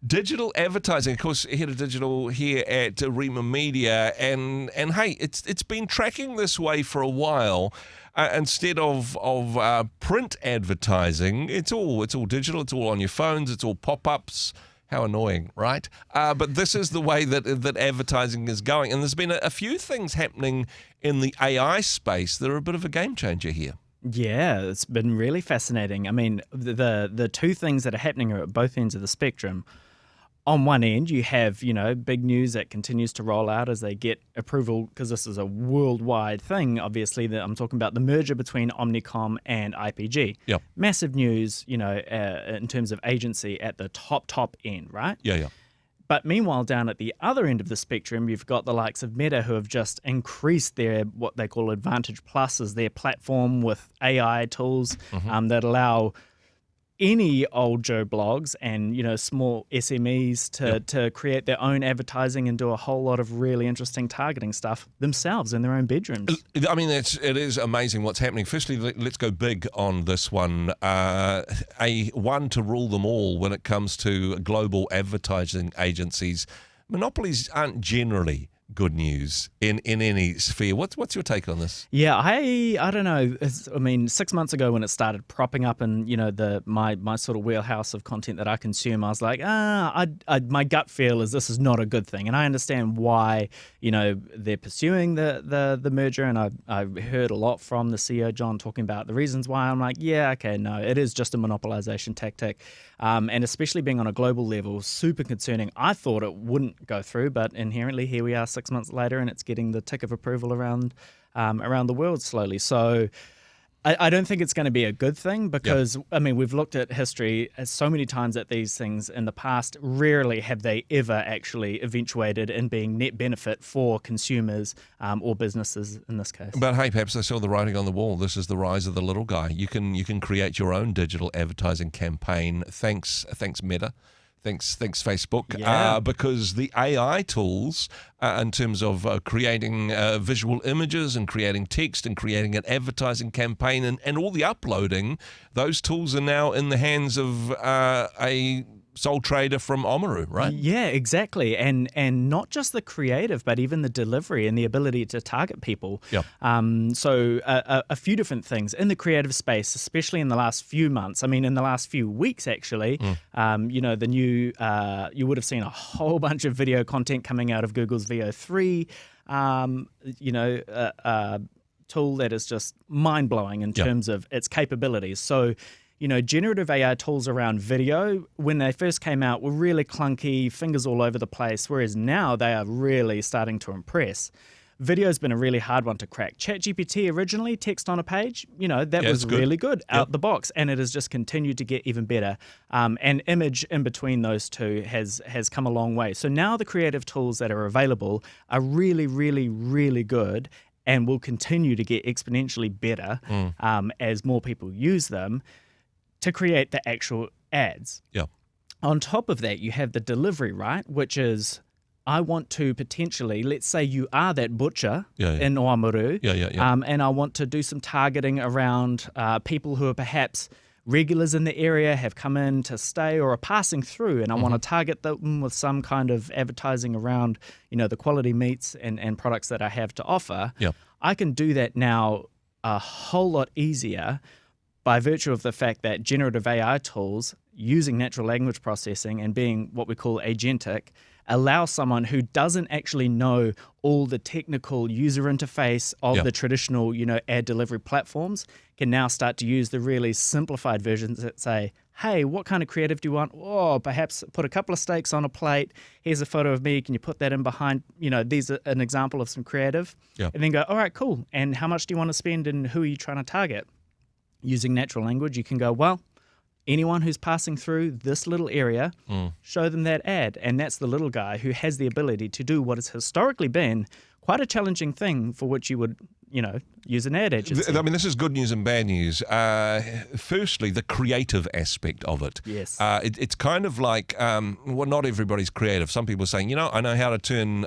Digital advertising, of course, head of digital here at Rhema Media, and hey, it's been tracking this way for a while. Instead of print advertising, it's all digital. It's all on your phones. It's all pop-ups. How annoying, right? But this is the way that advertising is going, and there's been a few things happening in the AI space that are a bit of a game changer here. Yeah, it's been really fascinating. I mean, the two things that are happening are at both ends of the spectrum. On one end, you have, big news that continues to roll out as they get approval, because this is a worldwide thing, obviously, that I'm talking about the merger between Omnicron and IPG. Yep. Massive news, in terms of agency at the top end, right? Yeah. But meanwhile, down at the other end of the spectrum, you've got the likes of Meta, who have just increased their what they call Advantage Plus as their platform with AI tools that allow any old Joe blogs and small SMEs to create their own advertising and do a whole lot of really interesting targeting stuff themselves in their own bedrooms. I mean, it is amazing what's happening. Firstly, let's go big on this one. One to rule them all when it comes to global advertising agencies. Monopolies aren't generally good news in any sphere. What's your take on this? Yeah, I don't know. 6 months ago when it started propping up in my sort of wheelhouse of content that I consume, I was like, my gut feel is this is not a good thing, and I understand why they're pursuing the merger, and I heard a lot from the CEO John talking about the reasons why. I'm like, yeah, okay, no, it is just a monopolization tactic, and especially being on a global level, super concerning. I thought it wouldn't go through, but inherently here we are 6 months later, and it's getting the tick of approval around the world slowly. So I don't think it's going to be a good thing, because we've looked at history so many times at these things in the past. Rarely have they ever actually eventuated in being net benefit for consumers or businesses in this case. But hey, perhaps I saw the writing on the wall. This is the rise of the little guy. You can create your own digital advertising campaign. Thanks Meta. Thanks Facebook, because the AI tools in terms of creating visual images and creating text and creating an advertising campaign and all the uploading, those tools are now in the hands of a sole trader from Oamaru, right? Yeah, exactly. And not just the creative, but even the delivery and the ability to target people. Yep. So a few different things in the creative space, especially in the last few months. I mean, in the last few weeks, actually, the new, you would have seen a whole bunch of video content coming out of Google's VO3, tool that is just mind-blowing in terms of its capabilities. So, generative AI tools around video, when they first came out, were really clunky, fingers all over the place, whereas now they are really starting to impress. Video's been a really hard one to crack. ChatGPT originally, text on a page, that was really good out the box, and it has just continued to get even better. And image in between those two has come a long way. So now the creative tools that are available are really, really, really good and will continue to get exponentially better as more people use them to create the actual ads. Yeah. On top of that, you have the delivery, right? Which is, I want to potentially, let's say you are that butcher in Oamaru, and I want to do some targeting around people who are perhaps regulars in the area, have come in to stay or are passing through, and I want to target them with some kind of advertising around, the quality meats and products that I have to offer. Yeah. I can do that now a whole lot easier by virtue of the fact that generative AI tools using natural language processing and being what we call agentic allow someone who doesn't actually know all the technical user interface of the traditional, ad delivery platforms can now start to use the really simplified versions that say, hey, what kind of creative do you want? Oh, perhaps put a couple of steaks on a plate. Here's a photo of me. Can you put that in behind? These are an example of some creative. Yeah. And then go, all right, cool. And how much do you want to spend and who are you trying to target? Using natural language, you can go, well, anyone who's passing through this little area, show them that ad. And that's the little guy who has the ability to do what has historically been quite a challenging thing, for which you would use an ad agency. I mean, this is good news and bad news. Firstly, the creative aspect of it. Yes. It's kind of like, not everybody's creative. Some people are saying, I know how to turn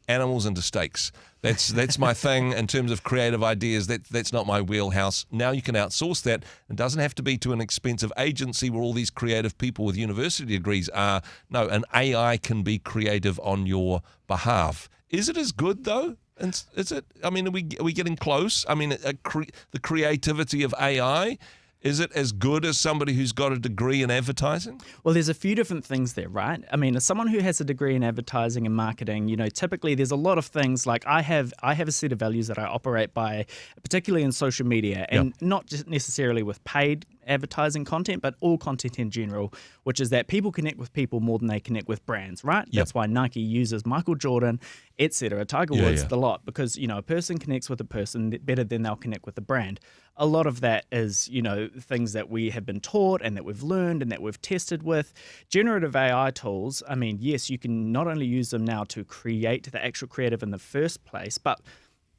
animals into steaks. That's my thing in terms of creative ideas. That's not my wheelhouse. Now you can outsource that. It doesn't have to be to an expensive agency where all these creative people with university degrees are. No, an AI can be creative on your behalf. Is it as good though? And is it? I mean, are we getting close? I mean, the creativity of AI, is it as good as somebody who's got a degree in advertising? Well, there's a few different things there, right? I mean, as someone who has a degree in advertising and marketing, typically there's a lot of things like I have a set of values that I operate by, particularly in social media, and not just necessarily with paid advertising content, but all content in general, which is that people connect with people more than they connect with brands, right? That's why Nike uses Michael Jordan, etc., Tiger Woods, the lot, because, a person connects with a person better than they'll connect with the brand. A lot of that is, things that we have been taught and that we've learned and that we've tested with. Generative AI tools, I mean, yes, you can not only use them now to create the actual creative in the first place, but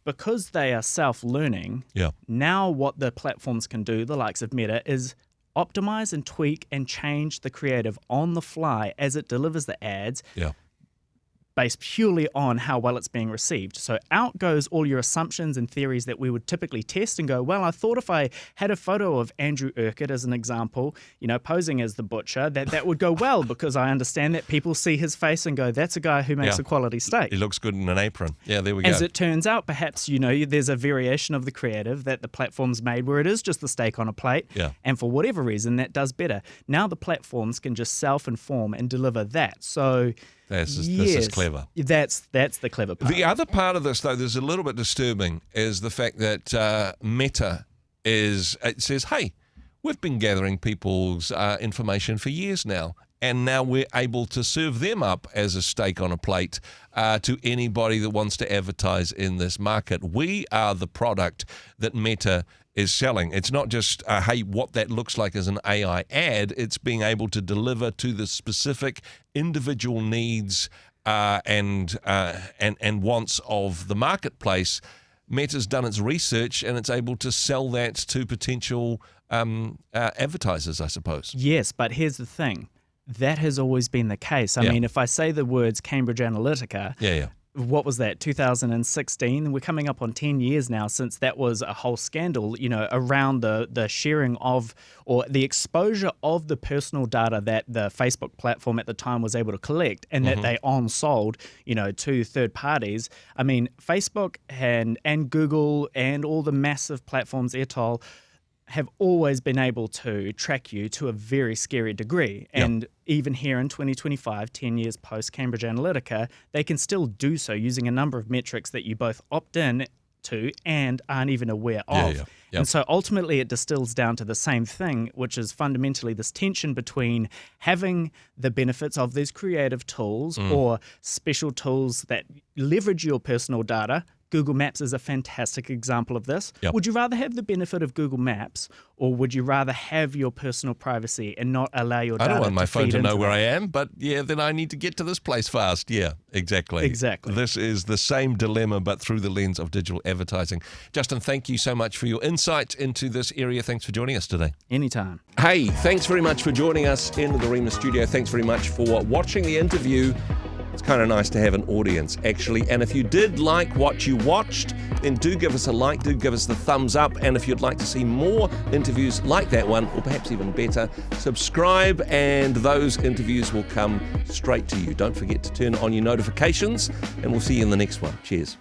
because they are self-learning, now what the platforms can do, the likes of Meta, is optimize and tweak and change the creative on the fly as it delivers the ads. Based purely on how well it's being received. So out goes all your assumptions and theories that we would typically test and go, well, I thought if I had a photo of Andrew Urquhart as an example, posing as the butcher, that would go well because I understand that people see his face and go, that's a guy who makes a quality steak. He looks good in an apron. Yeah, there we go. As it turns out, perhaps, there's a variation of the creative that the platform's made where it is just the steak on a plate. And for whatever reason, that does better. Now the platforms can just self-inform and deliver that. So this is clever. That's the clever part. The other part of this, though, that's a little bit disturbing, is the fact that Meta it says, hey, we've been gathering people's information for years now, and now we're able to serve them up as a steak on a plate to anybody that wants to advertise in this market. We are the product that Meta is selling. It's not just, hey, what that looks like as an AI ad. It's being able to deliver to the specific individual needs and wants of the marketplace. Meta's done its research and it's able to sell that to potential advertisers, I suppose. Yes, but here's the thing. That has always been the case. I mean, if I say the words Cambridge Analytica, what was that, 2016? We're coming up on 10 years now since that was a whole scandal, around the sharing of or the exposure of the personal data that the Facebook platform at the time was able to collect and that they on-sold, to third parties. I mean, Facebook and Google and all the massive platforms, Airtol, have always been able to track you to a very scary degree. And even here in 2025, 10 years post Cambridge Analytica, they can still do so using a number of metrics that you both opt in to and aren't even aware of. And so ultimately it distills down to the same thing, which is fundamentally this tension between having the benefits of these creative tools or special tools that leverage your personal data. Google Maps is a fantastic example of this. Would you rather have the benefit of Google Maps or would you rather have your personal privacy and not allow your data to feed into I don't want my phone to know where I am, but then I need to get to this place fast. Yeah, exactly. This is the same dilemma, but through the lens of digital advertising. Justin, thank you so much for your insight into this area. Thanks for joining us today. Anytime. Hey, thanks very much for joining us in the Rhema studio. Thanks very much for watching the interview. It's kind of nice to have an audience, actually. And if you did like what you watched, then do give us a like, do give us the thumbs up. And if you'd like to see more interviews like that one, or perhaps even better, subscribe and those interviews will come straight to you. Don't forget to turn on your notifications, and we'll see you in the next one. Cheers.